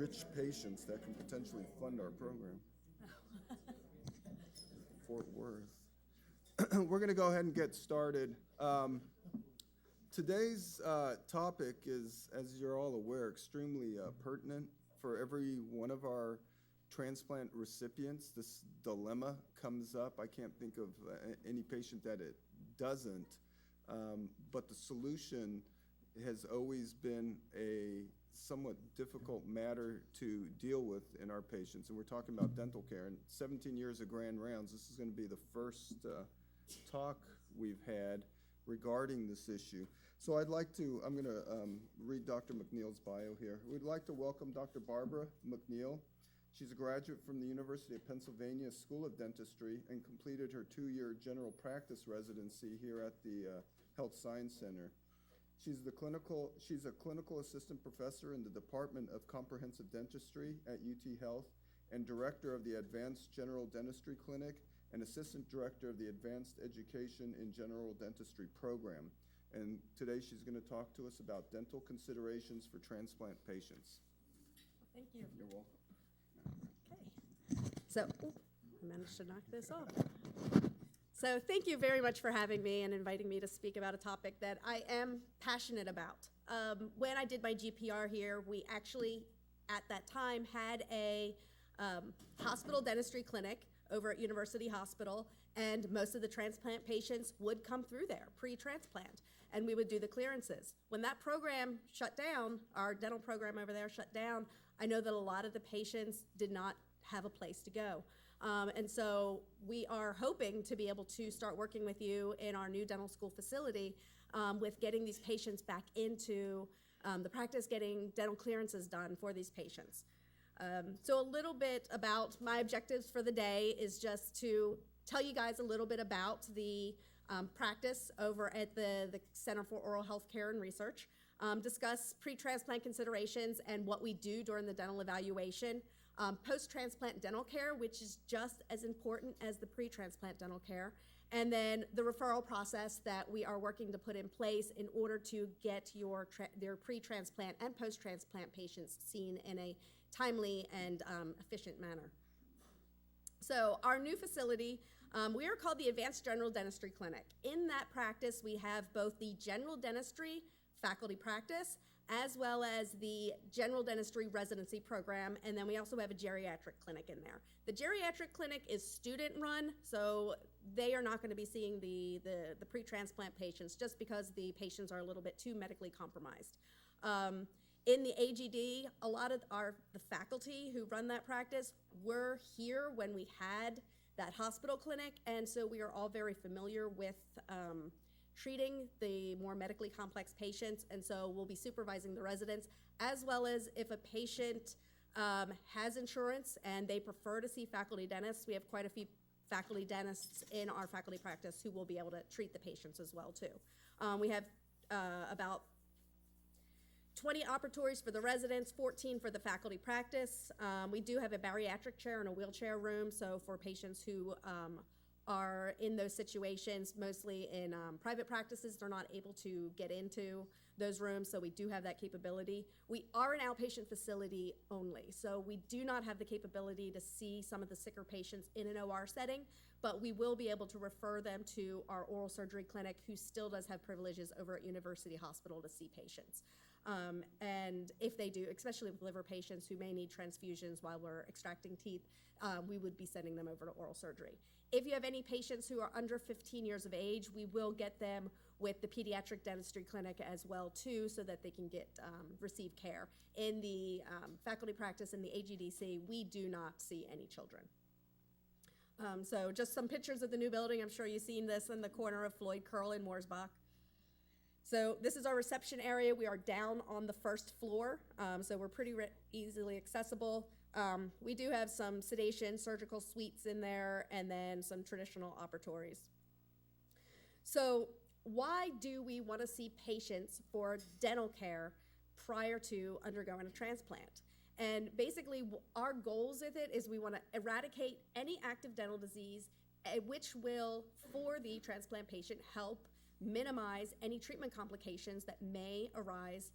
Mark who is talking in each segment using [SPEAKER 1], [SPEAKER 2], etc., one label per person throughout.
[SPEAKER 1] rich patients that can potentially fund our program. Fort Worth. We're going to go ahead and get started. Today's topic is, as you're all aware, extremely pertinent for every one of our transplant recipients. This dilemma comes up. I can't think of any patient that it doesn't, but the solution has always been a somewhat difficult matter to deal with in our patients, and we're talking about dental care. In 17 years of Grand Rounds, this is going to be the first talk we've had regarding this issue. So I'm going to read Dr. MacNeill's bio here. We'd like to welcome Dr. Barbara MacNeill. She's a graduate from the University of Pennsylvania School of Dentistry and completed her 2-year general practice residency here at the Health Science Center. She's a clinical assistant professor in the Department of Comprehensive Dentistry at UT Health and director of the Advanced General Dentistry Clinic and assistant director of the Advanced Education in General Dentistry program. And today she's going to talk to us about dental considerations for transplant patients.
[SPEAKER 2] Thank you.
[SPEAKER 1] You're welcome.
[SPEAKER 2] Okay. So, I managed to knock this off. So thank you very much for having me and inviting me to speak about a topic that I am passionate about. When I did my GPR here, we actually, at that time, had a hospital dentistry clinic over at University Hospital, and most of the transplant patients would come through there pre-transplant, and we would do the clearances. When that program shut down, our dental program over there shut down, I know that a lot of the patients did not have a place to go. And so we are hoping to be able to start working with you in our new dental school facility with getting these patients back into the practice, getting dental clearances done for these patients. So a little bit about my objectives for the day is just to tell you guys a little bit about the practice over at the Center for Oral Health Care and Research, discuss pre-transplant considerations and what we do during the dental evaluation, post-transplant dental care, which is just as important as the pre-transplant dental care, and then the referral process that we are working to put in place in order to get your pre-transplant and post-transplant patients seen in a timely and efficient manner. So our new facility, we are called the Advanced General Dentistry Clinic. In that practice, we have both the general dentistry faculty practice as well as the general dentistry residency program, and then we also have a geriatric clinic in there. The geriatric clinic is student run, so they are not going to be seeing the pre-transplant patients just because the patients are a little bit too medically compromised. In the AGD, a lot of the faculty who run that practice were here when we had that hospital clinic, and so we are all very familiar with treating the more medically complex patients, and so we'll be supervising the residents, as well as if a patient has insurance and they prefer to see faculty dentists. We have quite a few faculty dentists in our faculty practice who will be able to treat the patients as well too. We have about 20 operatories for the residents, 14 for the faculty practice. We do have a bariatric chair and a wheelchair room, so for patients who are in those situations, mostly in private practices, they're not able to get into those rooms, so we do have that capability. We are an outpatient facility only, so we do not have the capability to see some of the sicker patients in an OR setting, but we will be able to refer them to our oral surgery clinic, who still does have privileges over at University Hospital to see patients. And if they do, especially with liver patients who may need transfusions while we're extracting teeth, we would be sending them over to oral surgery. If you have any patients who are under 15 years of age, we will get them with the pediatric dentistry clinic as well too, so that they can receive care. In the faculty practice in the AGDC, we do not see any children. So just some pictures of the new building. I'm sure you've seen this in the corner of Floyd Curl in Mooresbach. So this is our reception area. We are down on the first floor, so we're pretty easily accessible. We do have some sedation, surgical suites in there, and then some traditional operatories. So why do we want to see patients for dental care prior to undergoing a transplant? And basically, our goals with it is we want to eradicate any active dental disease, which will, for the transplant patient, help minimize any treatment complications that may arise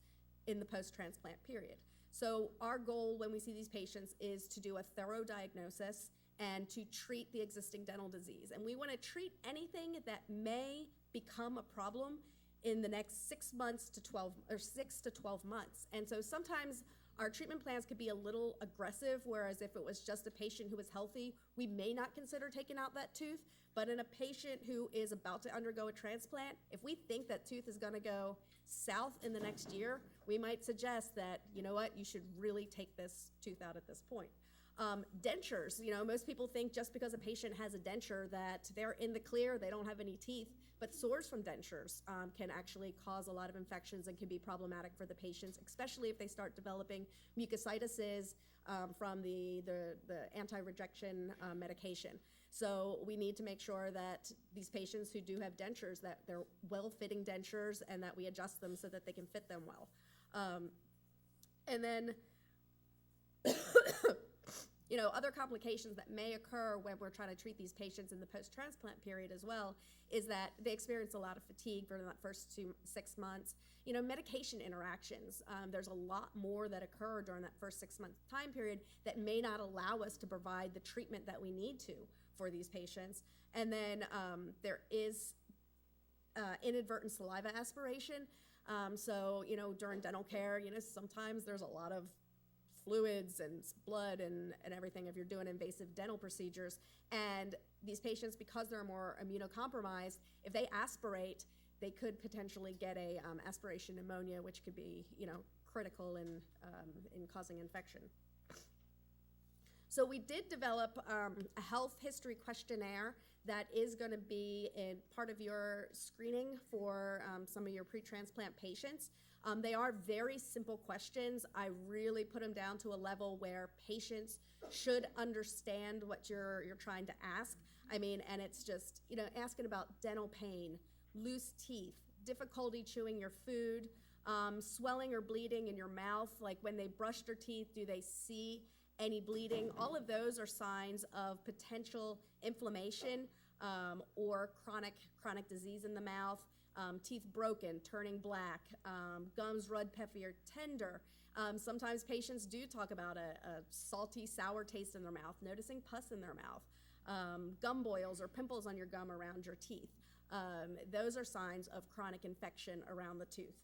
[SPEAKER 2] in the post-transplant period. So our goal when we see these patients is to do a thorough diagnosis and to treat the existing dental disease. And we want to treat anything that may become a problem in the next 6 months to 12, or 6 to 12 months. And so sometimes our treatment plans could be a little aggressive, whereas if it was just a patient who was healthy, we may not consider taking out that tooth. But in a patient who is about to undergo a transplant, if we think that tooth is going to go south in the next year, we might suggest that, you know what, you should really take this tooth out at this point. Dentures, most people think just because a patient has a denture that they're in the clear, they don't have any teeth, but sores from dentures can actually cause a lot of infections and can be problematic for the patients, especially if they start developing mucositis from the anti-rejection medication. So we need to make sure that these patients who do have dentures, that they're well-fitting dentures and that we adjust them so that they can fit them well. And then other complications that may occur when we're trying to treat these patients in the post-transplant period as well is that they experience a lot of fatigue during that first 6 months. Medication interactions, there's a lot more that occur during that first 6-month time period that may not allow us to provide the treatment that we need to for these patients. And then there is inadvertent saliva aspiration. So during dental care, sometimes there's a lot of fluids and blood and everything if you're doing invasive dental procedures. And these patients, because they're more immunocompromised, if they aspirate, they could potentially get a aspiration pneumonia, which could be critical in causing infection. So we did develop a health history questionnaire that is going to be in part of your screening for some of your pre-transplant patients. They are very simple questions. I really put them down to a level where patients should understand what you're trying to ask. And it's just, asking about dental pain, loose teeth, difficulty chewing your food, swelling or bleeding in your mouth, like when they brush their teeth, do they see any bleeding? All of those are signs of potential inflammation or chronic disease in the mouth. Teeth broken, turning black, gums red, puffy, or tender. Sometimes patients do talk about a salty, sour taste in their mouth, noticing pus in their mouth, gum boils or pimples on your gum around your teeth. Those are signs of chronic infection around the tooth.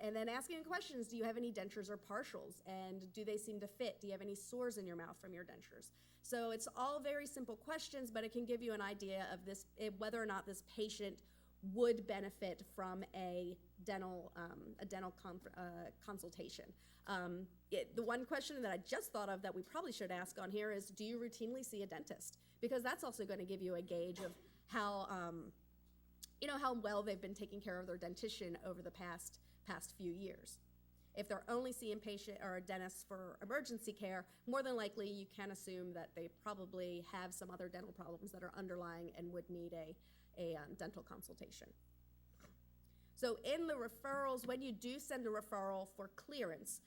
[SPEAKER 2] And then asking questions, do you have any dentures or partials? And do they seem to fit? Do you have any sores in your mouth from your dentures? So it's all very simple questions, but it can give you an idea of whether or not this patient would benefit from a dental consultation. The one question that I just thought of that we probably should ask on here is, do you routinely see a dentist? Because that's also going to give you a gauge of how well they've been taking care of their dentition over the past few years. If they're only seeing patient or a dentist for emergency care, more than likely you can assume that they probably have some other dental problems that are underlying and would need a dental consultation. So in the referrals, when you do send a referral for clearance,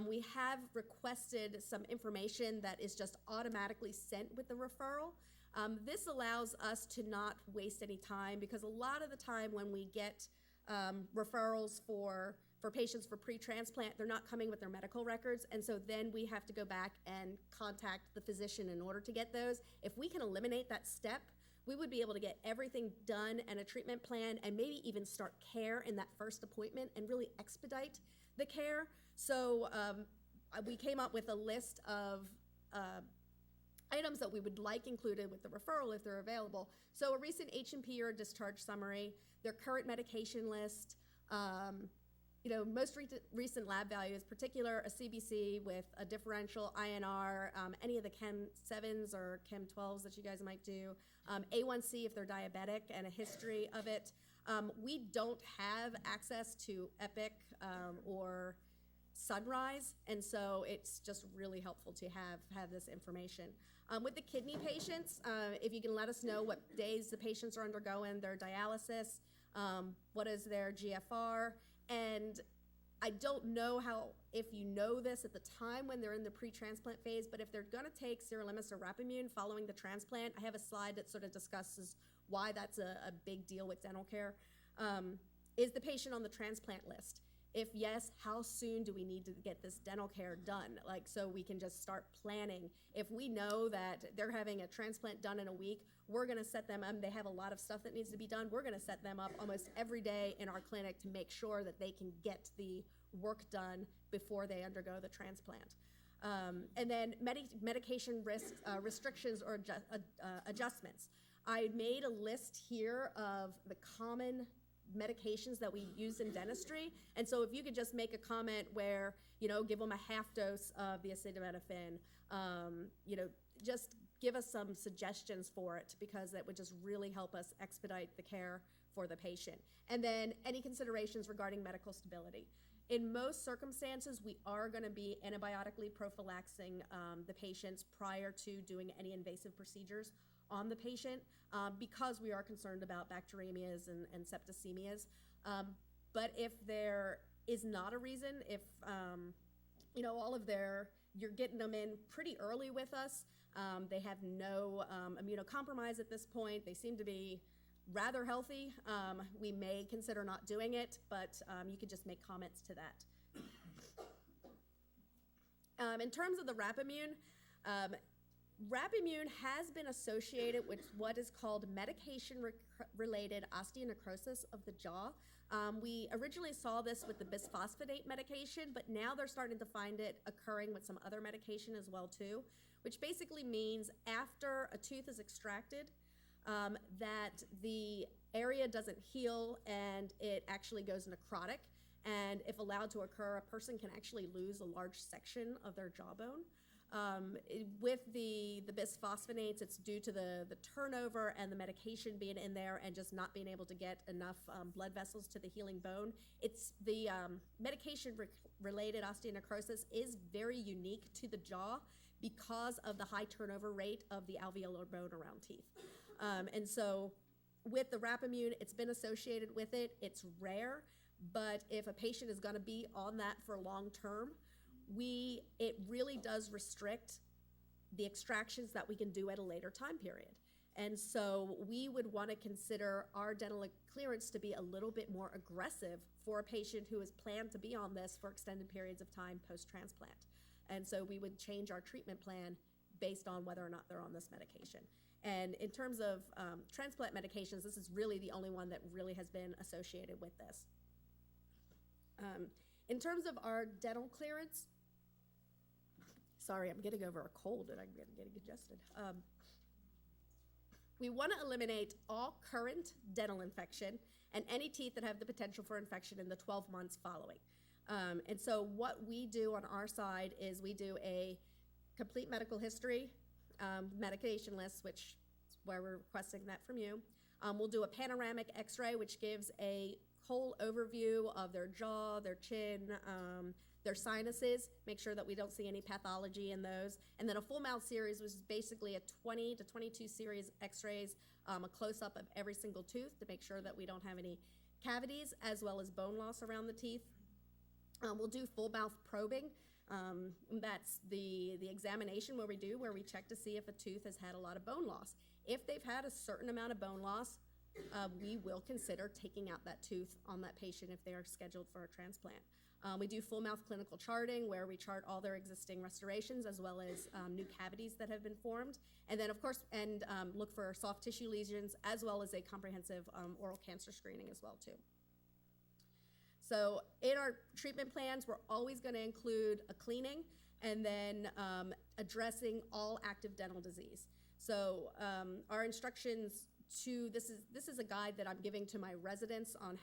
[SPEAKER 2] we have requested some information that is just automatically sent with the referral. This allows us to not waste any time, because a lot of the time when we get referrals for patients for pre-transplant, they're not coming with their medical records, and so then we have to go back and contact the physician in order to get those. If we can eliminate that step, we would be able to get everything done and a treatment plan, and maybe even start care in that first appointment and really expedite the care. So we came up with a list of items that we would like included with the referral if they're available. So a recent H&P or discharge summary, their current medication list, most recent lab values, particular a CBC with a differential INR, any of the Chem 7s or Chem 12s that you guys might do, A1C if they're diabetic, and a history of it. We don't have access to Epic or Sunrise, and so it's just really helpful to have this information. With the kidney patients, if you can let us know what days the patients are undergoing their dialysis, what is their GFR, and I don't know if you know this at the time when they're in the pre-transplant phase, but if they're gonna take sirolimus or Rapamune following the transplant, I have a slide that sort of discusses why that's a big deal with dental care. Is the patient on the transplant list? If yes, how soon do we need to get this dental care done? Like, so we can just start planning. If we know that they're having a transplant done in a week, we're gonna set them up, they have a lot of stuff that needs to be done, we're gonna set them up almost every day in our clinic to make sure that they can get the work done before they undergo the transplant. And then medication restrictions or adjustments. I made a list here of the common medications that we use in dentistry. And so if you could just make a comment where, give them a half dose of the acetaminophen, just give us some suggestions for it, because that would just really help us expedite the care for the patient. And then any considerations regarding medical stability. In most circumstances, we are going to be antibiotically prophylaxing the patients prior to doing any invasive procedures on the patient, because we are concerned about bacteremias and septicemias. But if there is not a reason, if you're getting them in pretty early with us, they have no immunocompromise at this point, they seem to be rather healthy, we may consider not doing it, but you could just make comments to that. In terms of the Rapamune, Rapamune has been associated with what is called medication-related osteonecrosis of the jaw. We originally saw this with the bisphosphonate medication, but now they're starting to find it occurring with some other medication as well too, which basically means after a tooth is extracted, that the area doesn't heal and it actually goes necrotic. And if allowed to occur, a person can actually lose a large section of their jawbone. With the bisphosphonates, it's due to the turnover and the medication being in there and just not being able to get enough blood vessels to the healing bone. It's the medication-related osteonecrosis is very unique to the jaw because of the high turnover rate of the alveolar bone around teeth. And so with the Rapamune, it's been associated with it. It's rare, but if a patient is going to be on that for long term, it really does restrict the extractions that we can do at a later time period. And so we would want to consider our dental clearance to be a little bit more aggressive for a patient who is planned to be on this for extended periods of time post-transplant. And so we would change our treatment plan based on whether or not they're on this medication. And in terms of transplant medications, this is really the only one that really has been associated with this. In terms of our dental clearance, sorry, I'm getting over a cold and I'm getting congested. We want to eliminate all current dental infection and any teeth that have the potential for infection in the 12 months following. And so what we do on our side is we do a complete medical history, medication list, which is where we're requesting that from you. We'll do a panoramic x-ray, which gives a whole overview of their jaw, their chin, their sinuses, make sure that we don't see any pathology in those. And then a full mouth series, which is basically a 20 to 22 series x-rays, a close-up of every single tooth to make sure that we don't have any cavities, as well as bone loss around the teeth. We'll do full mouth probing. That's the examination where we check to see if a tooth has had a lot of bone loss. If they've had a certain amount of bone loss, we will consider taking out that tooth on that patient if they are scheduled for a transplant. We do full mouth clinical charting where we chart all their existing restorations as well as new cavities that have been formed. And then of course, look for soft tissue lesions as well as a comprehensive oral cancer screening as well too. So in our treatment plans, we're always going to include a cleaning and then addressing all active dental disease. So our instructions this is a guide that I'm giving to my residents on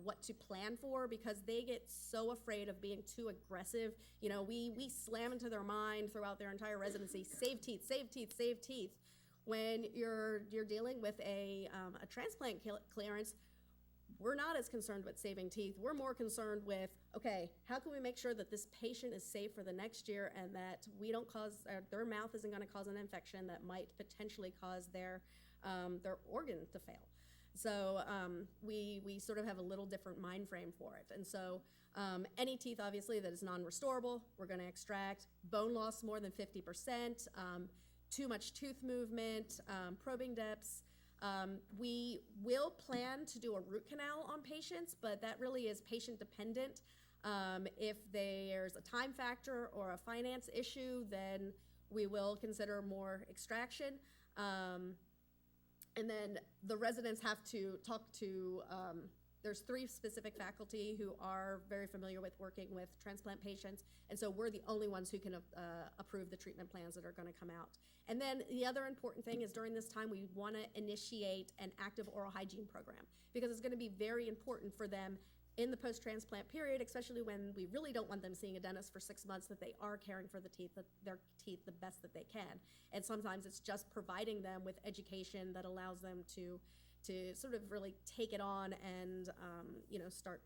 [SPEAKER 2] what to plan for, because they get so afraid of being too aggressive. We slam into their mind throughout their entire residency, save teeth, save teeth, save teeth. When you're dealing with a transplant clearance, we're not as concerned with saving teeth. We're more concerned with, okay, how can we make sure that this patient is safe for the next year and that we don't their mouth isn't going to cause an infection that might potentially cause their organ to fail. So we sort of have a little different mind frame for it. And so any teeth, obviously, that is non-restorable, we're going to extract. Bone loss more than 50%, too much tooth movement, probing depths, We will plan to do a root canal on patients, but that really is patient dependent. If there's a time factor or a finance issue, then we will consider more extraction. And then the residents have to talk to, there's 3 specific faculty who are very familiar with working with transplant patients, and so we're the only ones who can approve the treatment plans that are going to come out. And then the other important thing is during this time, we want to initiate an active oral hygiene program, because it's going to be very important for them in the post-transplant period, especially when we really don't want them seeing a dentist for 6 months, that they are caring for their teeth the best that they can. And sometimes it's just providing them with education that allows them to sort of really take it on and start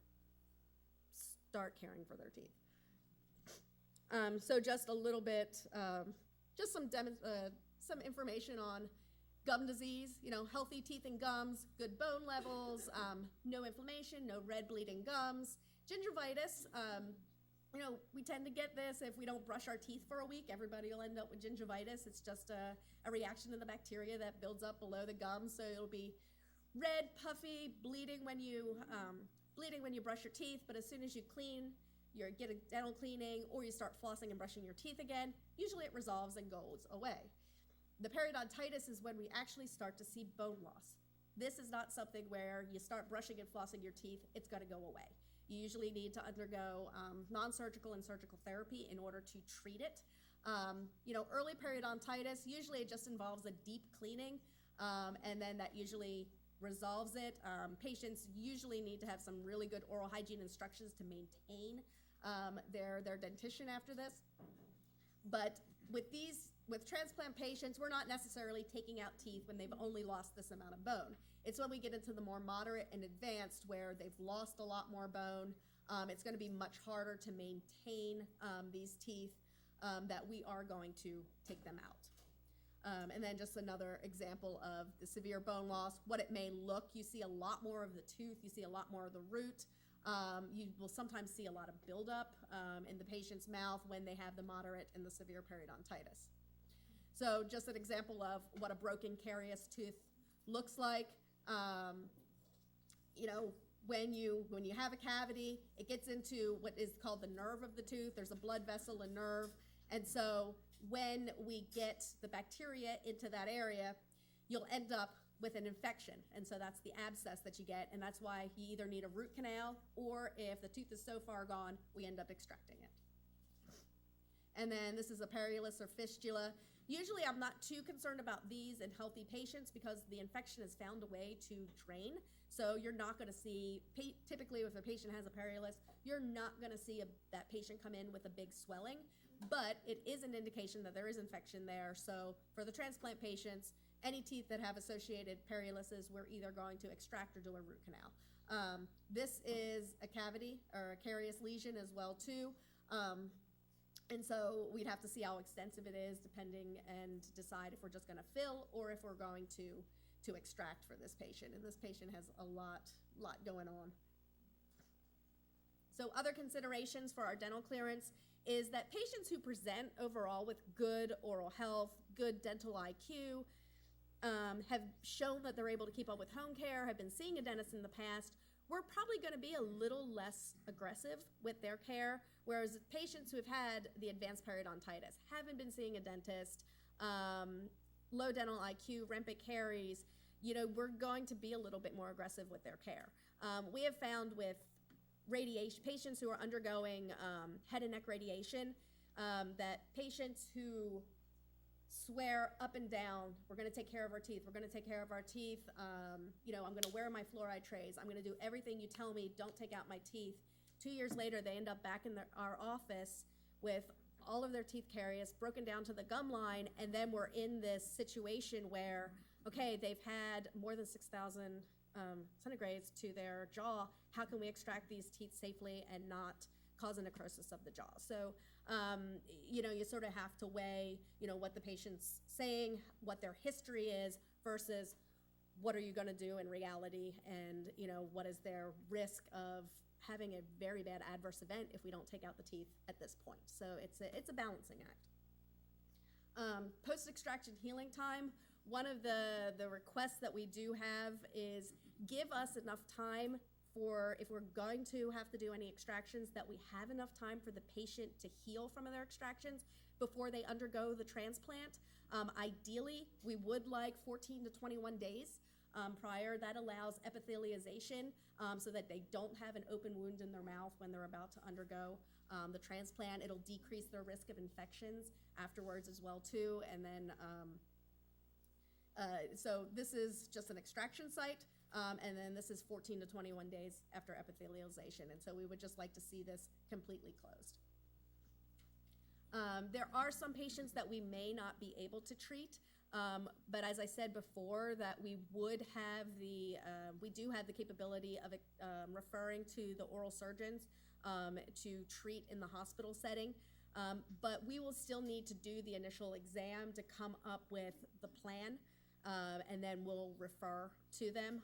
[SPEAKER 2] caring for their teeth. So just a little bit, just some information on gum disease, healthy teeth and gums, good bone levels, no inflammation, no red bleeding gums. Gingivitis, we tend to get this if we don't brush our teeth for a week. Everybody will end up with gingivitis. It's just a reaction to the bacteria that builds up below the gums. So it'll be red, puffy, bleeding when you brush your teeth. But as soon as you get a dental cleaning, or you start flossing and brushing your teeth again, usually it resolves and goes away. The periodontitis is when we actually start to see bone loss. This is not something where you start brushing and flossing your teeth, it's going to go away. You usually need to undergo non-surgical and surgical therapy in order to treat it. Early periodontitis, usually it just involves a deep cleaning, and then that usually resolves it. Patients usually need to have some really good oral hygiene instructions to maintain their dentition after this. But with transplant patients, we're not necessarily taking out teeth when they've only lost this amount of bone. It's when we get into the more moderate and advanced where they've lost a lot more bone. It's going to be much harder to maintain these teeth, that we are going to take them out. And then just another example of the severe bone loss, what it may look. You see a lot more of the tooth, you see a lot more of the root. You will sometimes see a lot of buildup in the patient's mouth when they have the moderate and the severe periodontitis. So just an example of what a broken carious tooth looks like. When you have a cavity, it gets into what is called the nerve of the tooth. There's a blood vessel and nerve. And so when we get the bacteria into that area, you'll end up with an infection. And so that's the abscess that you get. And that's why you either need a root canal, or if the tooth is so far gone, we end up extracting it. And then this is a parulus or fistula. Usually I'm not too concerned about these in healthy patients because the infection has found a way to drain. So you're not going to see, typically if a patient has a parulus, you're not going to see that patient come in with a big swelling. But it is an indication that there is infection there. So for the transplant patients, any teeth that have associated paruluses, we're either going to extract or do a root canal. This is a cavity or a carious lesion as well too. And so we'd have to see how extensive it is depending, and decide if we're just going to fill or if we're going to extract for this patient. And this patient has a lot going on. So other considerations for our dental clearance is that patients who present overall with good oral health, good dental IQ, have shown that they're able to keep up with home care, have been seeing a dentist in the past, we're probably going to be a little less aggressive with their care, whereas patients who have had the advanced periodontitis, haven't been seeing a dentist, low dental IQ, rampant caries, we're going to be a little bit more aggressive with their care. We have found with radiation, patients who are undergoing head and neck radiation, that patients who swear up and down, we're going to take care of our teeth, we're going to take care of our teeth, I'm going to wear my fluoride trays, I'm going to do everything you tell me, don't take out my teeth. 2 years later, they end up back in our office with all of their teeth carious, broken down to the gum line, and then we're in this situation where, okay, they've had more than 6,000 centigrades to their jaw. How can we extract these teeth safely and not cause a necrosis of the jaw? So, you sort of have to weigh, what the patient's saying, what their history is, versus what are you going to do in reality, and, what is their risk of having a very bad adverse event if we don't take out the teeth at this point. So it's a balancing act. Post-extraction healing time, one of the requests that we do have is give us enough time for, if we're going to have to do any extractions, that we have enough time for the patient to heal from their extractions before they undergo the transplant. Ideally, we would like 14 to 21 days prior. That allows epithelialization so that they don't have an open wound in their mouth when they're about to undergo the transplant. It'll decrease their risk of infections afterwards as well too. And then, so this is just an extraction site. And then this is 14 to 21 days after epithelialization. And so we would just like to see this completely closed. There are some patients that we may not be able to treat, but as I said before, that we would have we do have the capability of referring to the oral surgeons to treat in the hospital setting, but we will still need to do the initial exam to come up with the plan. And then we'll refer to them.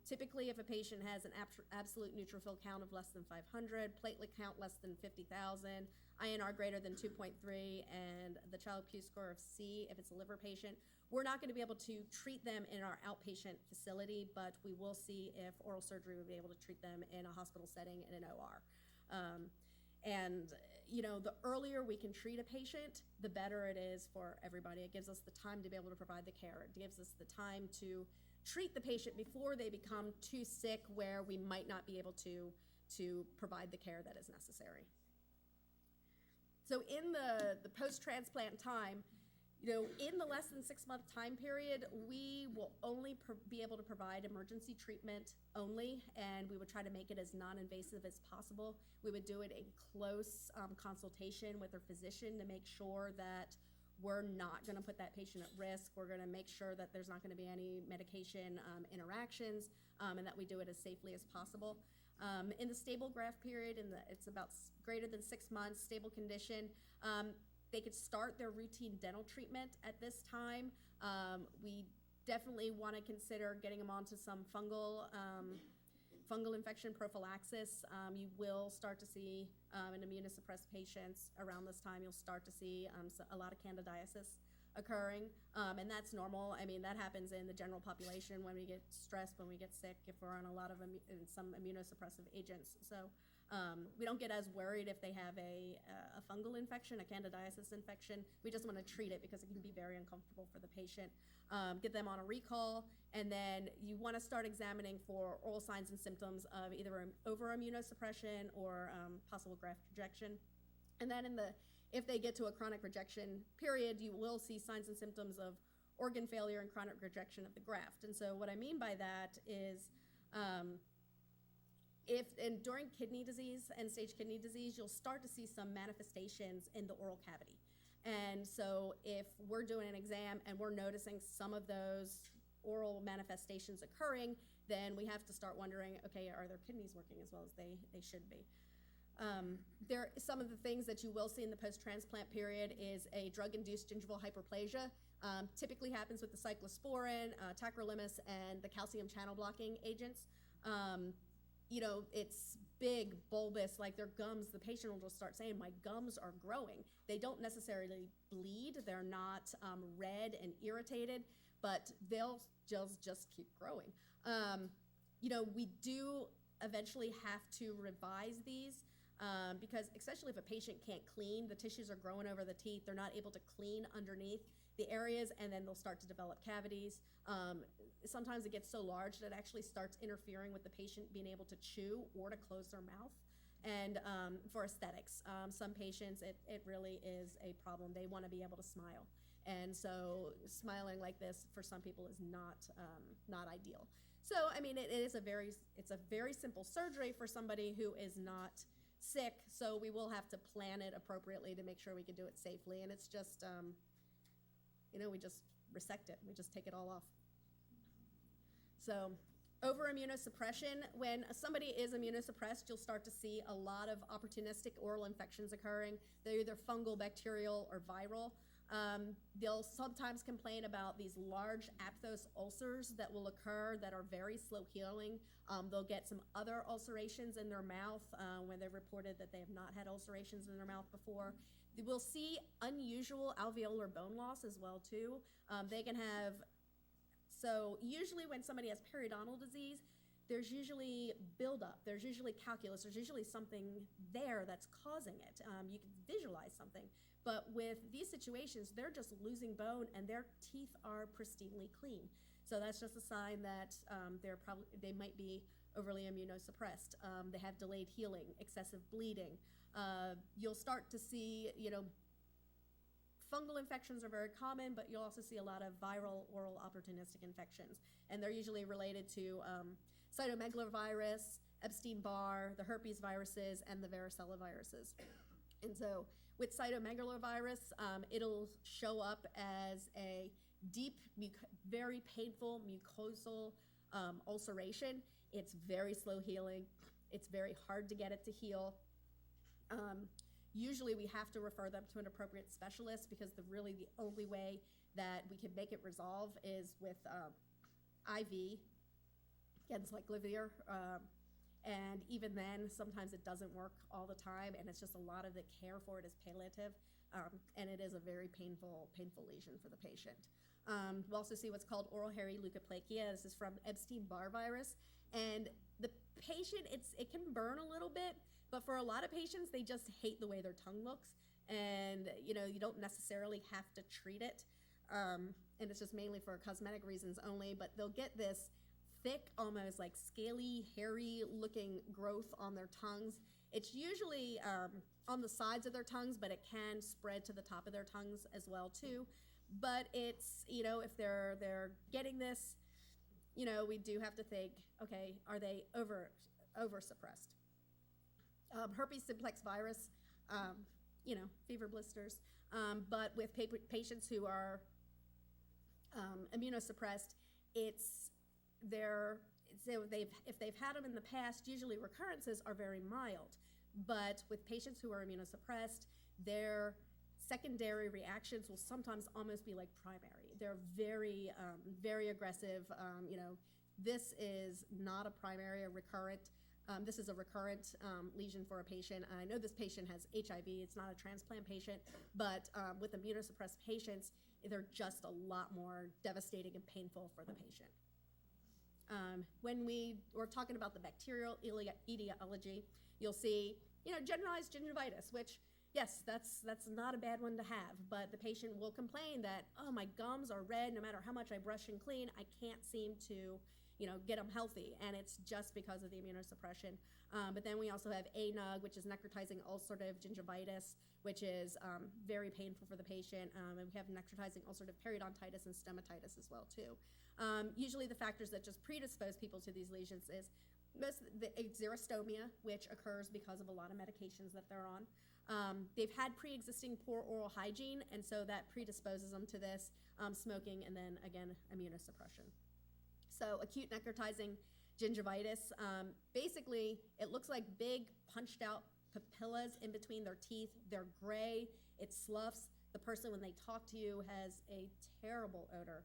[SPEAKER 2] Typically, if a patient has an absolute neutrophil count of less than 500, platelet count less than 50,000, INR greater than 2.3, and the Child-Pugh score of C, if it's a liver patient, we're not going to be able to treat them in our outpatient facility, but we will see if oral surgery would be able to treat them in a hospital setting in an OR. And you know, the earlier we can treat a patient, the better it is for everybody. It gives us the time to be able to provide the care. It gives us the time to treat the patient before they become too sick where we might not be able to provide the care that is necessary. So in the post-transplant time, you know, in the less than 6 month time period, we will only be able to provide emergency treatment only, and we would try to make it as non-invasive as possible. We would do it in close consultation with our physician to make sure that we're not going to put that patient at risk. We're going to make sure that there's not going to be any medication interactions, and that we do it as safely as possible. In the stable graft period, it's about greater than 6 months, stable condition, they could start their routine dental treatment at this time. We definitely want to consider getting them onto some fungal infection prophylaxis. You will start to see in immunosuppressed patients around this time, you'll start to see a lot of candidiasis occurring, and that's normal. I mean, that happens in the general population when we get stressed, when we get sick, if we're on a lot of some immunosuppressive agents. So we don't get as worried if they have a fungal infection, a candidiasis infection. We just want to treat it because it can be very uncomfortable for the patient. Get them on a recall, and then you want to start examining for oral signs and symptoms of either over-immunosuppression or possible graft rejection. And then if they get to a chronic rejection period, you will see signs and symptoms of organ failure and chronic rejection of the graft. And so what I mean by that is during kidney disease, end-stage kidney disease, you'll start to see some manifestations in the oral cavity. And so if we're doing an exam and we're noticing some of those oral manifestations occurring, then we have to start wondering, okay, are their kidneys working as well as they should be? Some of the things that you will see in the post-transplant period is a drug-induced gingival hyperplasia. Typically happens with the cyclosporin, tacrolimus, and the calcium channel blocking agents. You know, it's big, bulbous, like their gums, the patient will just start saying, my gums are growing. They don't necessarily bleed. They're not red and irritated, but they'll just keep growing. You know, we do eventually have to revise these because especially if a patient can't clean, the tissues are growing over the teeth, they're not able to clean underneath the areas, and then they'll start to develop cavities. Sometimes it gets so large that it actually starts interfering with the patient being able to chew or to close their mouth. And for aesthetics, some patients, it really is a problem. They want to be able to smile. And so smiling like this for some people is not ideal. So, I mean, it's a very simple surgery for somebody who is not sick, so we will have to plan it appropriately to make sure we can do it safely. And it's just, you know, we just resect it. We just take it all off. So over immunosuppression, when somebody is immunosuppressed, you'll start to see a lot of opportunistic oral infections occurring. They're either fungal, bacterial, or viral. They'll sometimes complain about these large aphthous ulcers that will occur that are very slow healing. They'll get some other ulcerations in their mouth when they've reported that they have not had ulcerations in their mouth before. We'll see unusual alveolar bone loss as well too. They can have So usually when somebody has periodontal disease, there's usually buildup, there's usually calculus, there's usually something there that's causing it. You can visualize something. But with these situations, they're just losing bone and their teeth are pristinely clean. So that's just a sign that they might be overly immunosuppressed. They have delayed healing, excessive bleeding. You'll start to see, fungal infections are very common, but you'll also see a lot of viral oral opportunistic infections. And they're usually related to cytomegalovirus, Epstein-Barr, the herpes viruses, and the varicella viruses. And so with cytomegalovirus, it'll show up as a deep, very painful mucosal ulceration. It's very slow healing. It's very hard to get it to heal. Usually we have to refer them to an appropriate specialist because the only way that we can make it resolve is with IV, Genslyclovir, and even then, sometimes it doesn't work all the time, and it's just a lot of the care for it is palliative, and it is a very painful lesion for the patient. We also see what's called oral hairy leukoplakia. This is from Epstein-Barr virus, and the patient, it can burn a little bit, but for a lot of patients, they just hate the way their tongue looks, and you don't necessarily have to treat it, and it's just mainly for cosmetic reasons only, but they'll get this thick, almost like scaly, hairy-looking growth on their tongues. It's usually on the sides of their tongues, but it can spread to the top of their tongues as well too. But it's, if they're getting this, we do have to think, okay, are they over suppressed? Herpes simplex virus, fever blisters, but with patients who are immunosuppressed, if they've had them in the past, usually recurrences are very mild. But with patients who are immunosuppressed, their secondary reactions will sometimes almost be like primary. They're very, very aggressive. This is not a primary or recurrent. This is a recurrent lesion for a patient. I know this patient has HIV. It's not a transplant patient, but with immunosuppressed patients, they're just a lot more devastating and painful for the patient. When we're talking about the bacterial etiology, you'll see, generalized gingivitis, which, yes, that's not a bad one to have, but the patient will complain that, oh, my gums are red no matter how much I brush and clean, I can't seem to, get them healthy, and it's just because of the immunosuppression. But then we also have ANUG, which is necrotizing ulcerative gingivitis, which is very painful for the patient, and we have necrotizing ulcerative periodontitis and stomatitis as well, too. Usually the factors that just predispose people to these lesions is the xerostomia, which occurs because of a lot of medications that they're on. They've had pre-existing poor oral hygiene, and so that predisposes them to this, smoking, and then, again, immunosuppression. So acute necrotizing gingivitis, basically, it looks like big punched out papillas in between their teeth. They're gray, it sloughs. The person, when they talk to you, has a terrible odor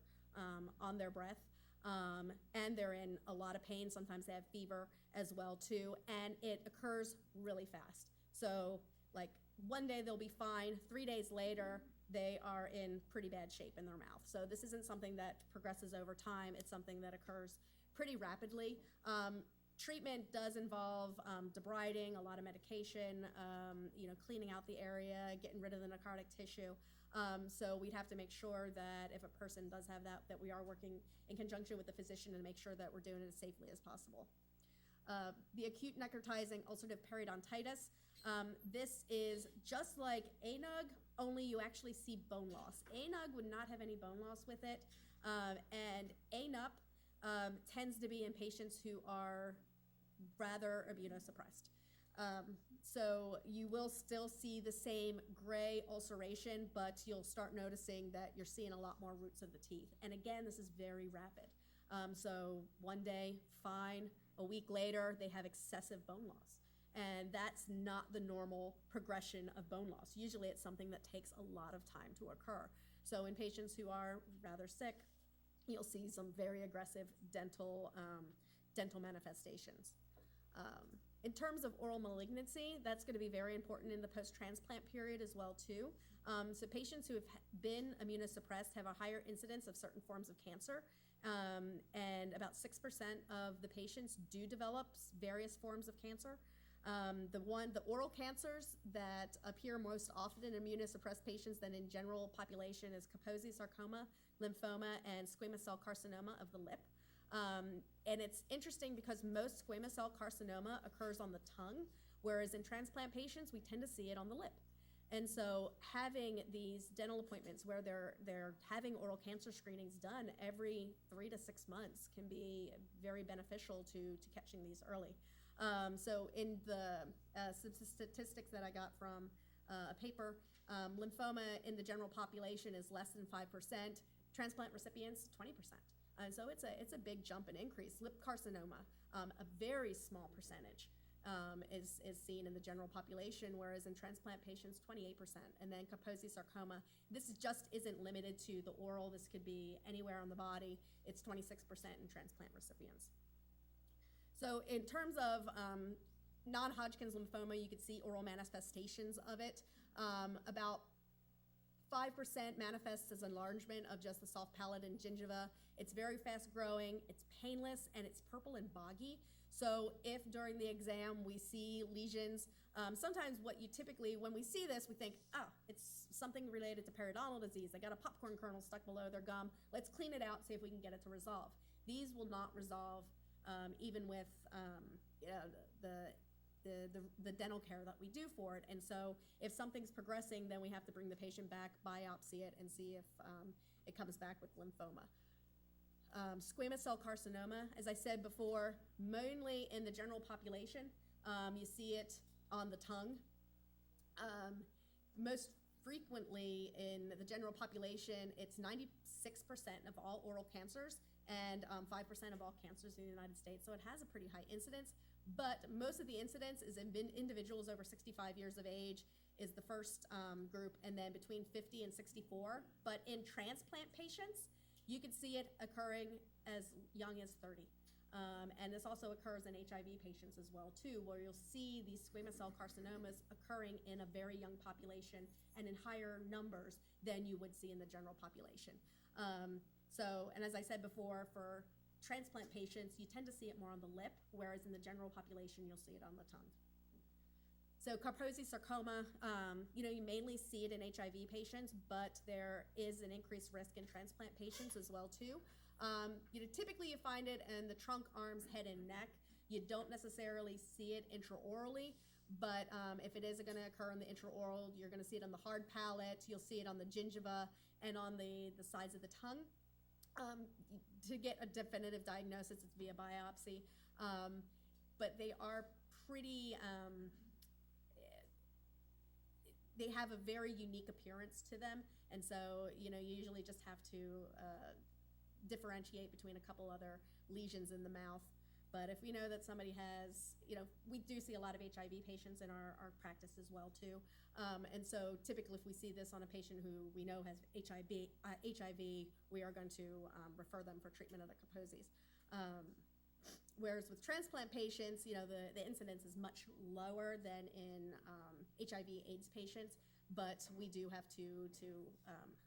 [SPEAKER 2] on their breath, and they're in a lot of pain. Sometimes they have fever as well too, and it occurs really fast. So like one day they'll be fine, 3 days later they are in pretty bad shape in their mouth. So this isn't something that progresses over time. It's something that occurs pretty rapidly. Treatment does involve debriding, a lot of medication, cleaning out the area, getting rid of the necrotic tissue. So we'd have to make sure that if a person does have that we are working in conjunction with the physician to make sure that we're doing it as safely as possible. The acute necrotizing ulcerative periodontitis, this is just like ANUG, only you actually see bone loss. ANUG would not have any bone loss with it, and ANUP tends to be in patients who are rather immunosuppressed. So you will still see the same gray ulceration, but you'll start noticing that you're seeing a lot more roots of the teeth. And again, this is very rapid. So one day, fine. A week later, they have excessive bone loss. And that's not the normal progression of bone loss. Usually it's something that takes a lot of time to occur. So in patients who are rather sick, you'll see some very aggressive dental manifestations. In terms of oral malignancy, that's going to be very important in the post-transplant period as well too. So patients who have been immunosuppressed have a higher incidence of certain forms of cancer. And about 6% of the patients do develop various forms of cancer. The oral cancers that appear most often in immunosuppressed patients than in general population is Kaposi sarcoma, lymphoma, and squamous cell carcinoma of the lip. And it's interesting because most squamous cell carcinoma occurs on the tongue, whereas in transplant patients, we tend to see it on the lip. And so having these dental appointments where they're having oral cancer screenings done every 3 to 6 months can be very beneficial to catching these early. So in the statistics that I got from a paper, lymphoma in the general population is less than 5%, transplant recipients 20%. And so it's a big jump and increase. Lip carcinoma, a very small percentage. Is seen in the general population, whereas in transplant patients, 28%. And then Kaposi sarcoma, this just isn't limited to the oral. This could be anywhere on the body. It's 26% in transplant recipients. So in terms of non-Hodgkin's lymphoma, you could see oral manifestations of it. About 5% manifests as enlargement of just the soft palate and gingiva. It's very fast growing, it's painless, and it's purple and boggy. So if during the exam we see lesions, sometimes what you typically, when we see this, we think, oh, it's something related to periodontal disease. They got a popcorn kernel stuck below their gum. Let's clean it out, see if we can get it to resolve. These will not resolve even with the dental care that we do for it. And so if something's progressing, then we have to bring the patient back, biopsy it, and see if it comes back with lymphoma. Squamous cell carcinoma, as I said before, mainly in the general population. You see it on the tongue. Most frequently in the general population, it's 96% of all oral cancers and 5% of all cancers in the United States. So it has a pretty high incidence, but most of the incidence is in individuals over 65 years of age is the first group, and then between 50 and 64. But in transplant patients, you can see it occurring as young as 30. And this also occurs in HIV patients as well too, where you'll see these squamous cell carcinomas occurring in a very young population and in higher numbers than you would see in the general population. And as I said before, for transplant patients, you tend to see it more on the lip, whereas in the general population, you'll see it on the tongue. So Kaposi sarcoma, you mainly see it in HIV patients, but there is an increased risk in transplant patients as well too. Typically you find it in the trunk, arms, head, and neck. You don't necessarily see it intraorally, but if it is going to occur in the intraoral, you're going to see it on the hard palate, you'll see it on the gingiva, and on the sides of the tongue. To get a definitive diagnosis, it's via biopsy, but they are pretty, they have a very unique appearance to them, and so you usually just have to differentiate between a couple other lesions in the mouth. But if we know that somebody has, we do see a lot of HIV patients in our practice as well too. And so typically if we see this on a patient who we know has HIV, we are going to refer them for treatment of the Kaposi's. Whereas with transplant patients, the incidence is much lower than in HIV AIDS patients, but we do have to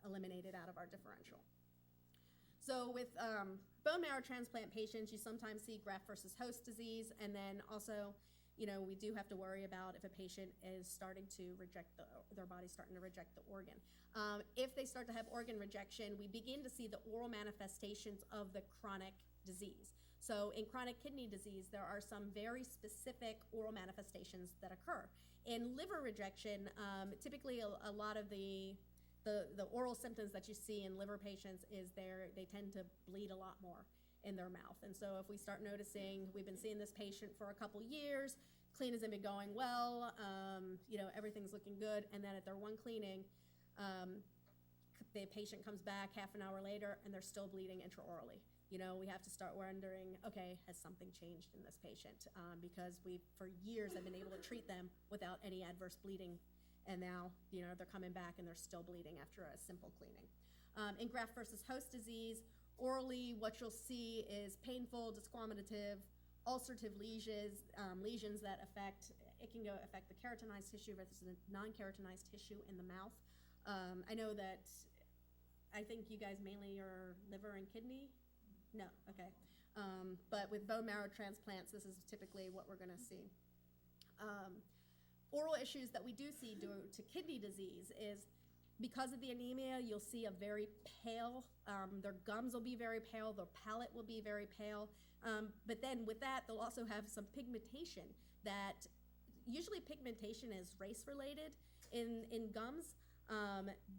[SPEAKER 2] eliminate it out of our differential. So with bone marrow transplant patients, you sometimes see graft versus host disease, and then also, we do have to worry about if a patient is starting to reject their body's starting to reject the organ. If they start to have organ rejection, we begin to see the oral manifestations of the chronic disease. So in chronic kidney disease, there are some very specific oral manifestations that occur. In liver rejection, typically a lot of the oral symptoms that you see in liver patients is they tend to bleed a lot more in their mouth. And so if we start noticing, we've been seeing this patient for a couple years, clean hasn't been going well, everything's looking good, and then at their one cleaning, the patient comes back half an hour later and they're still bleeding intraorally. We have to start wondering, okay, has something changed in this patient? Because we, for years, have been able to treat them without any adverse bleeding. And now, they're coming back and they're still bleeding after a simple cleaning. In graft versus host disease, orally, what you'll see is painful, disquamative, ulcerative lesions, lesions that affect the keratinized tissue versus the non-keratinized tissue in the mouth. I know that, I think you guys mainly are liver and kidney No, okay. But with bone marrow transplants, this is typically what we're gonna see. Oral issues that we do see due to kidney disease is because of the anemia, you'll see a very pale, their gums will be very pale, their palate will be very pale. But then with that, they'll also have some pigmentation that, usually pigmentation is race related in gums.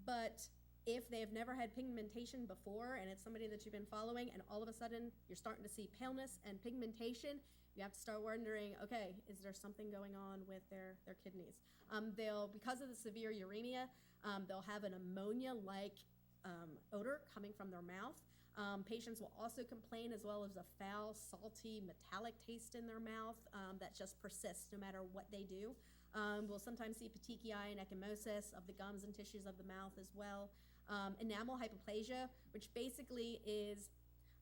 [SPEAKER 2] But if they've never had pigmentation before and it's somebody that you've been following and all of a sudden you're starting to see paleness and pigmentation, you have to start wondering, okay, is there something going on with their kidneys? They'll, because of the severe uremia, they'll have an ammonia-like odor coming from their mouth. Patients will also complain as well as a foul, salty, metallic taste in their mouth that just persists no matter what they do. We'll sometimes see petechiae and ecchymosis of the gums and tissues of the mouth as well. Enamel hypoplasia, which basically is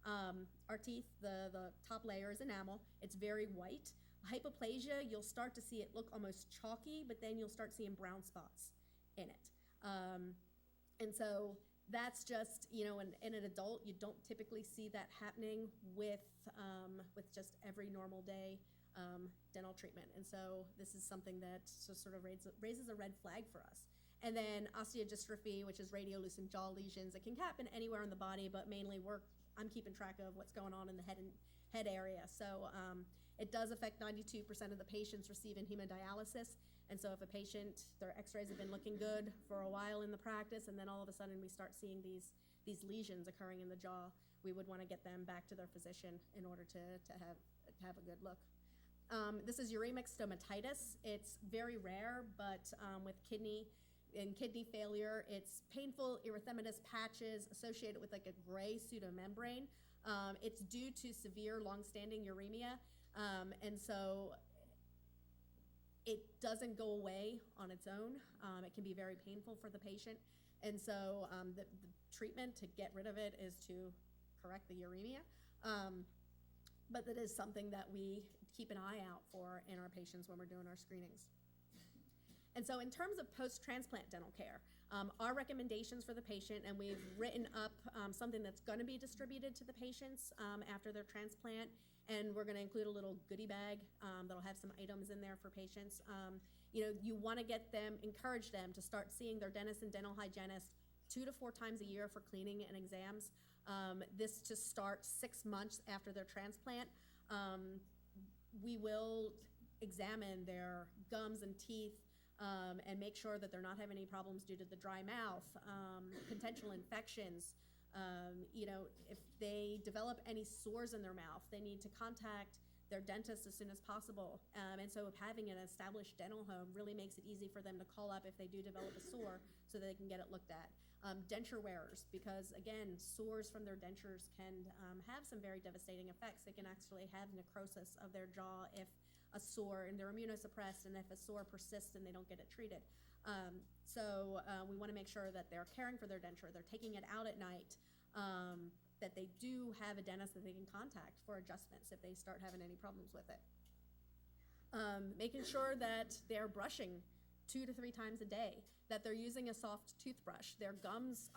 [SPEAKER 2] our teeth, the top layer is enamel. It's very white. Hypoplasia, you'll start to see it look almost chalky, but then you'll start seeing brown spots in it. And so that's just, you know, in an adult, you don't typically see that happening with just every normal day dental treatment. And so this is something that just sort of raises a red flag for us. And then osteodystrophy, which is radiolucent jaw lesions. It can happen anywhere in the body, but mainly I'm keeping track of what's going on in the head area. So it does affect 92% of the patients receiving hemodialysis. And so if a patient, their x-rays have been looking good for a while in the practice, and then all of a sudden we start seeing these lesions occurring in the jaw, we would want to get them back to their physician in order to have a good look. This is uremic stomatitis. It's very rare, but with kidney failure, it's painful erythematous patches associated with like a gray pseudomembrane. It's due to severe long-standing uremia, and so it doesn't go away on its own. It can be very painful for the patient, and so the treatment to get rid of it is to correct the uremia. But that is something that we keep an eye out for in our patients when we're doing our screenings. And so in terms of post-transplant dental care, our recommendations for the patient, and we've written up something that's going to be distributed to the patients after their transplant, and we're going to include a little goodie bag that'll have some items in there for patients. You know, you want to encourage them to start seeing their dentist and dental hygienist 2 to 4 times a year for cleaning and exams. This just starts 6 months after their transplant. We will examine their gums and teeth and make sure that they're not having any problems due to the dry mouth, potential infections. You know, if they develop any sores in their mouth, they need to contact their dentist as soon as possible. And so having an established dental home really makes it easy for them to call up if they do develop a sore so that they can get it looked at. Denture wearers, because again, sores from their dentures can have some very devastating effects. They can actually have necrosis of their jaw if a sore, and they're immunosuppressed, and if a sore persists and they don't get it treated. So we want to make sure that they're caring for their denture, they're taking it out at night, that they do have a dentist that they can contact for adjustments if they start having any problems with it. Making sure that they're brushing 2 to 3 times a day, that they're using a soft toothbrush. Their gums,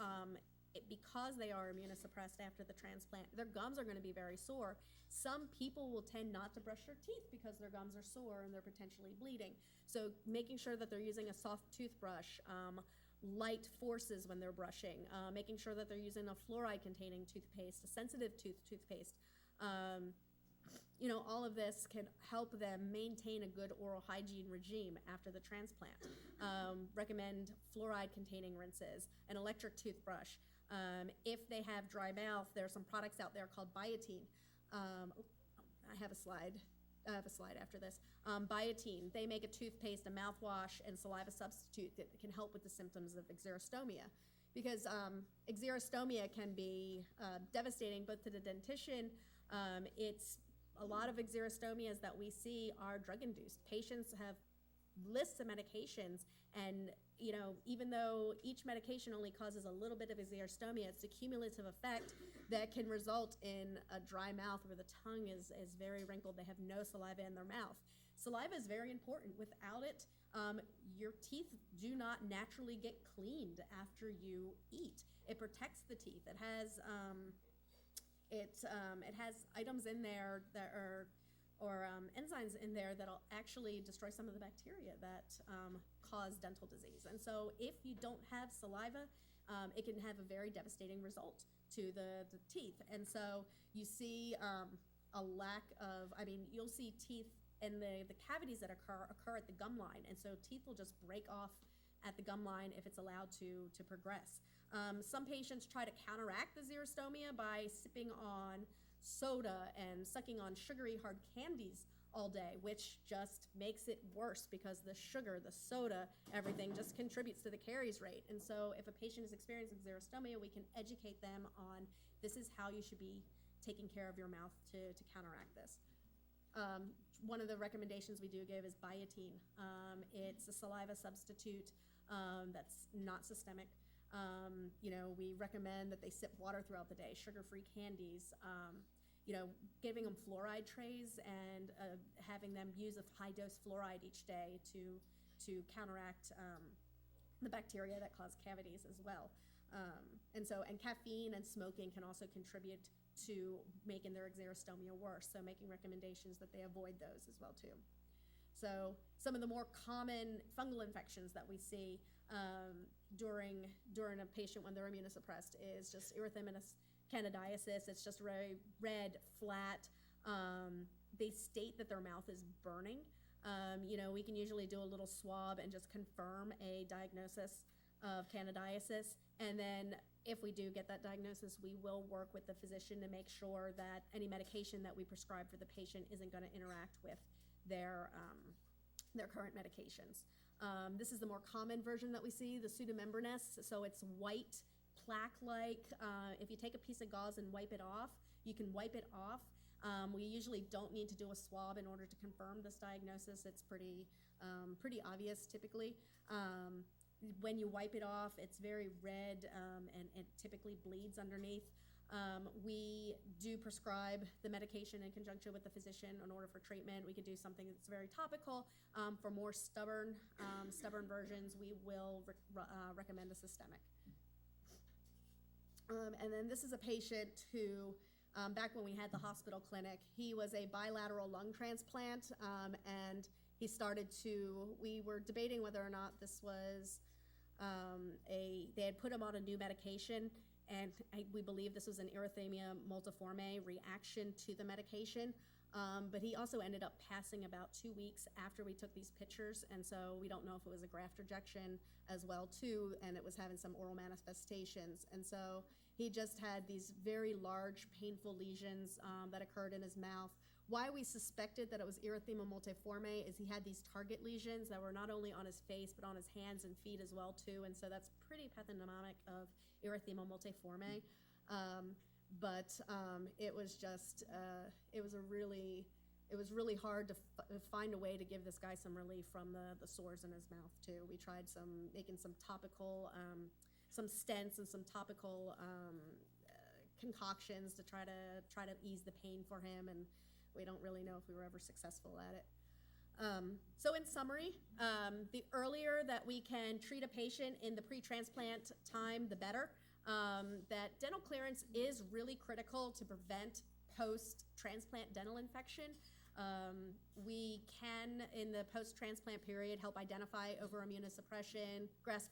[SPEAKER 2] because they are immunosuppressed after the transplant, their gums are going to be very sore. Some people will tend not to brush their teeth because their gums are sore and they're potentially bleeding. So making sure that they're using a soft toothbrush, light forces when they're brushing, making sure that they're using a fluoride-containing toothpaste, a sensitive toothpaste. You know, all of this can help them maintain a good oral hygiene regime after the transplant. Recommend fluoride-containing rinses, an electric toothbrush. If they have dry mouth, there are some products out there called Biotine. I have a slide after this. Biotine, they make a toothpaste, a mouthwash, and saliva substitute that can help with the symptoms of xerostomia. Because xerostomia can be devastating, but to the dentition, it's a lot of xerostomias that we see are drug-induced. Patients have lists of medications, and you know, even though each medication only causes a little bit of xerostomia, it's a cumulative effect that can result in a dry mouth where the tongue is very wrinkled. They have no saliva in their mouth. Saliva is very important. Without it, your teeth do not naturally get cleaned after you eat. It protects the teeth. it has items in there that are, or enzymes in there that'll actually destroy some of the bacteria that cause dental disease. And so if you don't have saliva, it can have a very devastating result to the teeth. And so you see a lack of, I mean, you'll see teeth and the cavities that occur at the gum line. And so teeth will just break off at the gum line if it's allowed to progress. Some patients try to counteract the xerostomia by sipping on soda and sucking on sugary hard candies all day, which just makes it worse because the sugar, the soda, everything just contributes to the caries rate. And so if a patient is experiencing xerostomia, we can educate them on this is how you should be taking care of your mouth to counteract this. One of the recommendations we do give is biotin. It's a saliva substitute that's not systemic. We recommend that they sip water throughout the day, sugar-free candies, giving them fluoride trays and having them use a high-dose fluoride each day to counteract the bacteria that cause cavities as well. And caffeine and smoking can also contribute to making their xerostomia worse, so making recommendations that they avoid those as well too. So some of the more common fungal infections that we see during a patient when they're immunosuppressed is just erythematous candidiasis. It's just very red, flat. They state that their mouth is burning. We can usually do a little swab and just confirm a diagnosis of candidiasis. And then if we do get that diagnosis, we will work with the physician to make sure that any medication that we prescribe for the patient isn't going to interact with their current medications. This is the more common version that we see, the pseudomembranous. So it's white, plaque-like. If you take a piece of gauze and wipe it off, you can wipe it off. We usually don't need to do a swab in order to confirm this diagnosis. It's pretty obvious typically. When you wipe it off, it's very red and it typically bleeds underneath. We do prescribe the medication in conjunction with the physician in order for treatment. We could do something that's very topical. For more stubborn versions, we will recommend a systemic. And then this is a patient who, back when we had the hospital clinic, he was a bilateral lung transplant, and we were debating whether or not this was they had put him on a new medication, and we believe this was an erythema multiforme reaction to the medication. But he also ended up passing about 2 weeks after we took these pictures, and so we don't know if it was a graft rejection as well too, and it was having some oral manifestations. And so he just had these very large, painful lesions that occurred in his mouth. Why we suspected that it was erythema multiforme is he had these target lesions that were not only on his face, but on his hands and feet as well too, and so that's pretty pathognomonic of erythema multiforme. But it was just, it was really hard to find a way to give this guy some relief from the sores in his mouth too. We tried making some topical, some stents and some topical concoctions to try to ease the pain for him, and we don't really know if we were ever successful at it. So in summary, the earlier that we can treat a patient in the pre-transplant time, the better. That dental clearance is really critical to prevent post-transplant dental infection. We can, in the post-transplant period, help identify over-immunosuppression, graft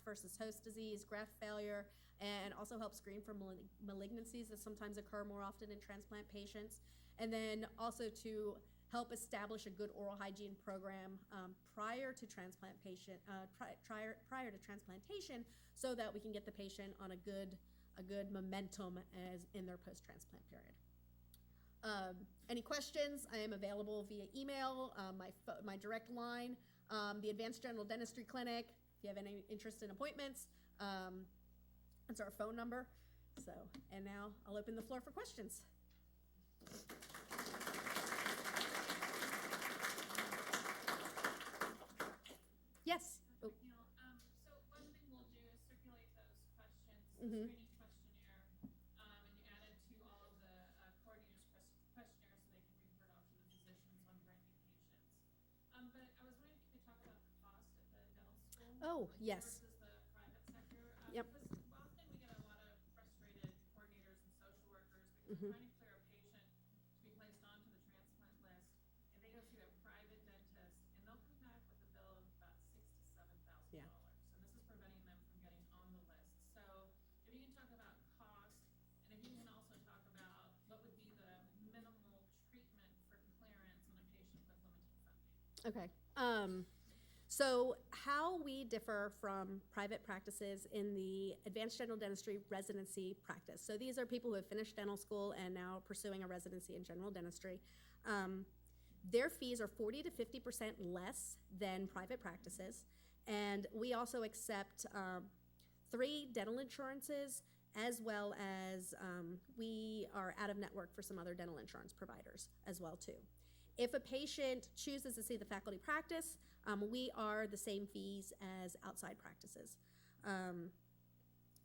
[SPEAKER 2] versus host disease, graft failure, and also help screen for malignancies that sometimes occur more often in transplant patients. And then also to help establish a good oral hygiene program prior to transplantation, prior to transplantation, so that we can get the patient on a good momentum as in their post-transplant period. Any questions? I am available via email, my direct line, the Advanced General Dentistry Clinic. If you have any interest in appointments, that's our phone number. So, and now I'll open the floor for questions. Yes. Oh.
[SPEAKER 3] So one thing we'll do is circulate those questions,
[SPEAKER 2] Mm-hmm.
[SPEAKER 3] screening questionnaire, and you add it to all of the coordinators' questionnaires so they can be referred out to the physicians when brand new patients. But I was wondering if you could talk about the cost at the dental school
[SPEAKER 2] Oh, yes.
[SPEAKER 3] versus the private sector.
[SPEAKER 2] Yep.
[SPEAKER 3] Because often we get a lot of frustrated coordinators and social workers because they're trying to clear a patient to be placed onto the transplant list, and they go see a private dentist, and they'll come back with a bill of about $6,000 to $7,000.
[SPEAKER 2] Yeah.
[SPEAKER 3] And this is preventing them from getting on the list. So if you can talk about cost, and if you can also talk about what would be the minimal treatment for clearance on a patient with limited funding.
[SPEAKER 2] Okay. So how we differ from private practices in the advanced general dentistry residency practice. So these are people who have finished dental school and now pursuing a residency in general dentistry. Their fees are 40 to 50% less than private practices. And we also accept 3 dental insurances, as well as we are out of network for some other dental insurance providers as well too. If a patient chooses to see the faculty practice, we are the same fees as outside practices.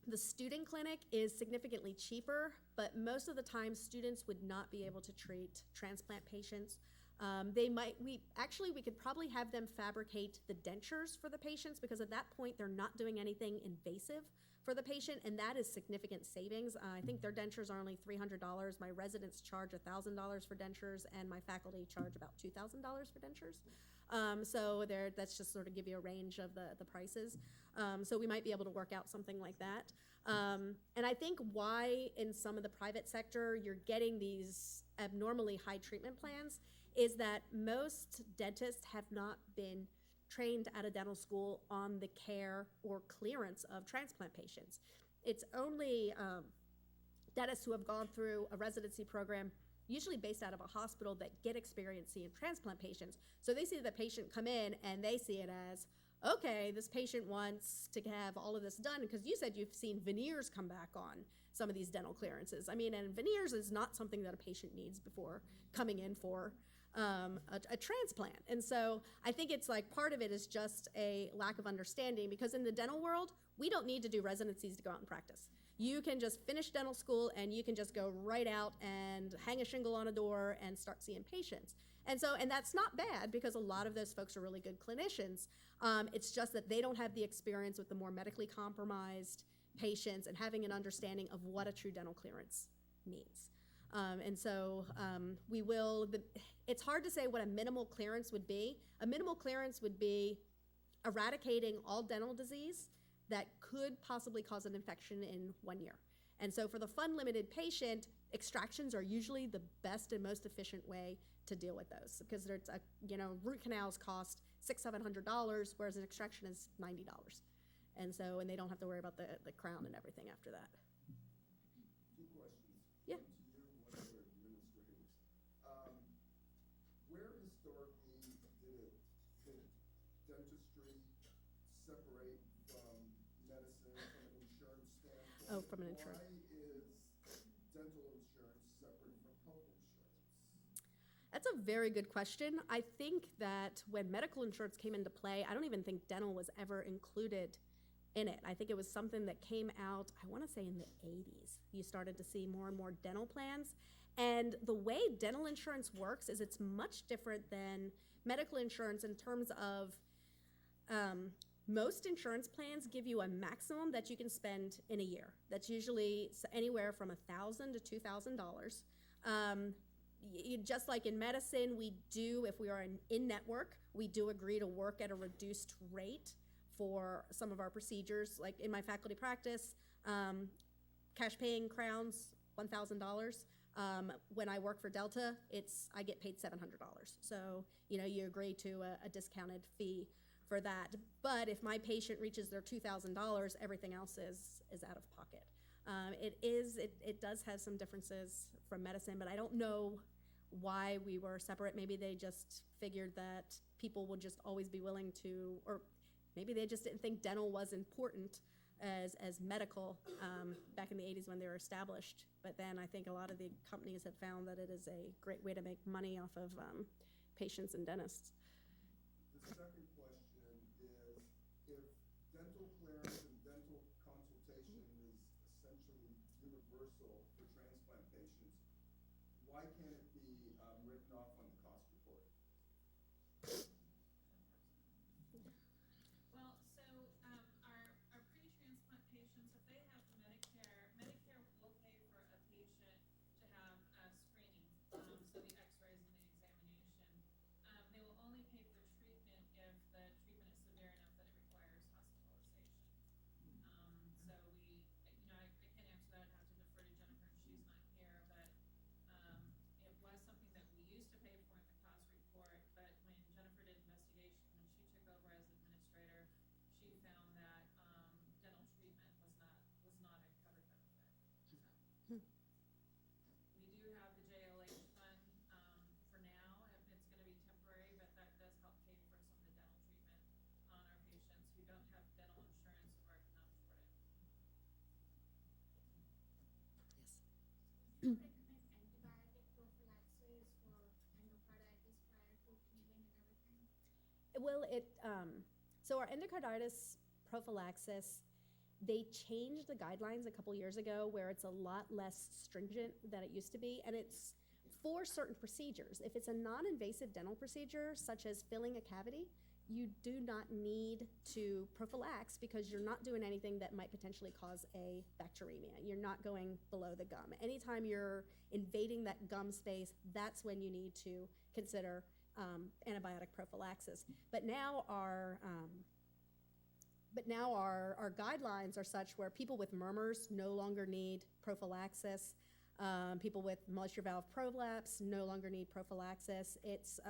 [SPEAKER 2] The student clinic is significantly cheaper, but most of the time students would not be able to treat transplant patients. We could probably have them fabricate the dentures for the patients, because at that point they're not doing anything invasive for the patient, and that is significant savings. I think their dentures are only $300. My residents charge $1,000 for dentures, and my faculty charge about $2,000 for dentures. So that's just sort of give you a range of the prices. So we might be able to work out something like that. And I think why in some of the private sector you're getting these abnormally high treatment plans is that most dentists have not been trained at a dental school on the care or clearance of transplant patients. It's only dentists who have gone through a residency program, usually based out of a hospital, that get experience seeing transplant patients. So they see the patient come in and they see it as, okay, this patient wants to have all of this done, because you said you've seen veneers come back on some of these dental clearances. I mean, and veneers is not something that a patient needs before coming in for a transplant. And so I think it's like part of it is just a lack of understanding, because in the dental world, we don't need to do residencies to go out and practice. You can just finish dental school and you can just go right out and hang a shingle on a door and start seeing patients. And that's not bad, because a lot of those folks are really good clinicians. It's just that they don't have the experience with the more medically compromised patients and having an understanding of what a true dental clearance means. It's hard to say what a minimal clearance would be. A minimal clearance would be eradicating all dental disease that could possibly cause an infection in 1 year. And so for the fund-limited patient, extractions are usually the best and most efficient way to deal with those, because root canals cost $600-700, whereas an extraction is $90. And they don't have to worry about the crown and everything after that.
[SPEAKER 1] 2 questions.
[SPEAKER 2] Yeah.
[SPEAKER 1] One to you, one to your administrators. Where historically did dentistry separate from medicine from an insurance standpoint?
[SPEAKER 2] Oh, from an insurance.
[SPEAKER 1] Why is dental insurance separate from health insurance?
[SPEAKER 2] That's a very good question. I think that when medical insurance came into play, I don't even think dental was ever included in it. I think it was something that came out, I want to say in the 80s. You started to see more and more dental plans. And the way dental insurance works is it's much different than medical insurance in terms of most insurance plans give you a maximum that you can spend in a year. That's usually anywhere from $1,000 to $2,000. Just like in medicine, if we are in network, we do agree to work at a reduced rate for some of our procedures. Like in my faculty practice, cash paying crowns, $1,000. When I work for Delta, I get paid $700. So, you agree to a discounted fee for that. But if my patient reaches their $2,000, everything else is out of pocket. It does have some differences from medicine, but I don't know why we were separate. Maybe they just figured that people would just always be willing to, or maybe they just didn't think dental was important as medical back in the 80s when they were established. But then I think a lot of the companies have found that it is a great way to make money off of patients and dentists.
[SPEAKER 1] The second question is, if dental clearance and dental consultation is essentially universal for transplant patients, why can't it be written off on the cost report?
[SPEAKER 3] Well, so our pre-transplant patients, if they have Medicare will pay for a patient to have
[SPEAKER 2] Well, so our endocarditis prophylaxis, they changed the guidelines a couple years ago where it's a lot less stringent than it used to be, and it's for certain procedures. If it's a non-invasive dental procedure, such as filling a cavity, you do not need to prophylax because you're not doing anything that might potentially cause a bacteremia. You're not going below the gum. Anytime you're invading that gum space, that's when you need to consider antibiotic prophylaxis. But now our guidelines are such where people with murmurs no longer need prophylaxis. People with moisture valve prolapse no longer need prophylaxis. It's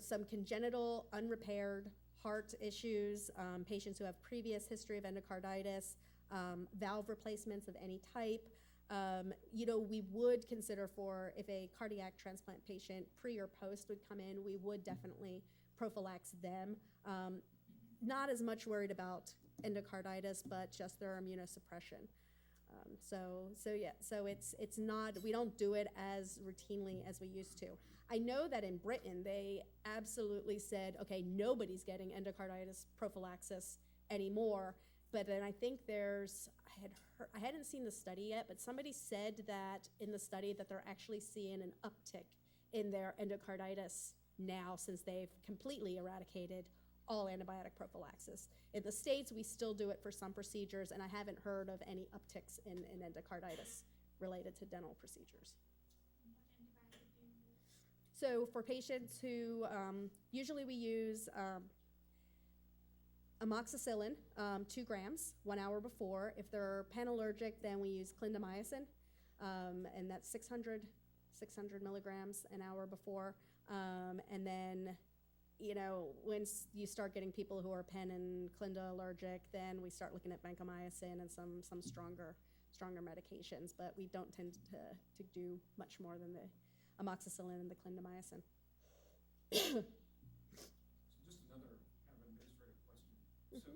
[SPEAKER 2] some congenital, unrepaired heart issues, patients who have previous history of endocarditis, valve replacements of any type. We would consider if a cardiac transplant patient pre or post would come in, we would definitely prophylax them. Not as much worried about endocarditis, but just their immunosuppression. So it's not, we don't do it as routinely as we used to. I know that in Britain, they absolutely said, okay, nobody's getting endocarditis prophylaxis anymore. But then I think I hadn't seen the study yet, but somebody said that in the study that they're actually seeing an uptick in their endocarditis now since they've completely eradicated all antibiotic prophylaxis. In the States, we still do it for some procedures, and I haven't heard of any upticks in endocarditis related to dental procedures. So for patients who, usually we use amoxicillin, 2 grams, 1 hour before. If they're panallergic, then we use clindamycin, and that's 600 milligrams an hour before. And then, once you start getting people who are pen and clinda allergic, then we start looking at vancomycin and some stronger medications. But we don't tend to do much more than the amoxicillin and the clindamycin.
[SPEAKER 4] So just another kind of administrative question.
[SPEAKER 2] Mm-hmm.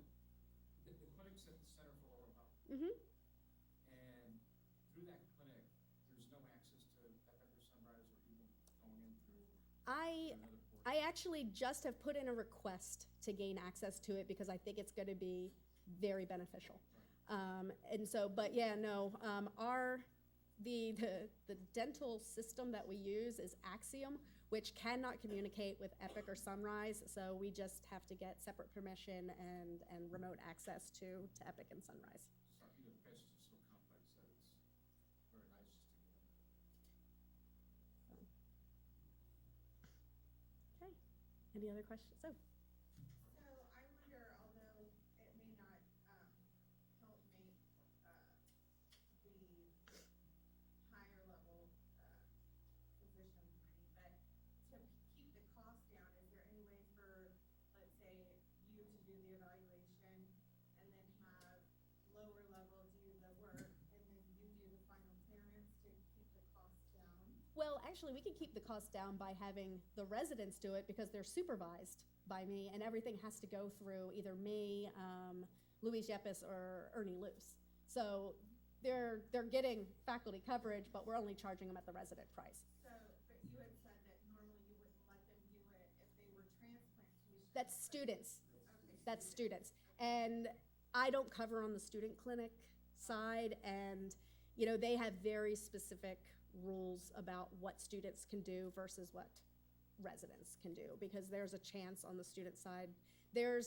[SPEAKER 4] So the clinic's at the Center for Oral Health.
[SPEAKER 2] Mm-hmm.
[SPEAKER 4] And through that clinic, there's no access to Epic or Sunrise or even going in through another portal.
[SPEAKER 2] I actually just have put in a request to gain access to it because I think it's going to be very beneficial.
[SPEAKER 4] Right.
[SPEAKER 2] The dental system that we use is Axiom, which cannot communicate with Epic or Sunrise, so we just have to get separate permission and remote access to Epic and Sunrise.
[SPEAKER 4] Sorry, the process is so complex that it's very nice just to get in.
[SPEAKER 2] Okay. Any other questions? So,
[SPEAKER 5] So I wonder, although it may not help make the higher level physicians money, but to keep the cost down, is there any way for, let's say, you to do the evaluation and then have lower level do the work and then you do the final clearance to keep the cost down?
[SPEAKER 2] well, actually, we can keep the cost down by having the residents do it because they're supervised by me, and everything has to go through either me, Louise Yepes, or Ernie Luce. So they're getting faculty coverage, but we're only charging them at the resident price.
[SPEAKER 5] So, but you had said that normally you wouldn't let them do it if they were transplant patients.
[SPEAKER 2] That's students.
[SPEAKER 5] Okay.
[SPEAKER 2] That's students. And I don't cover on the student clinic side, and they have very specific rules about what students can do versus what residents can do, because there's a chance on the student side. There's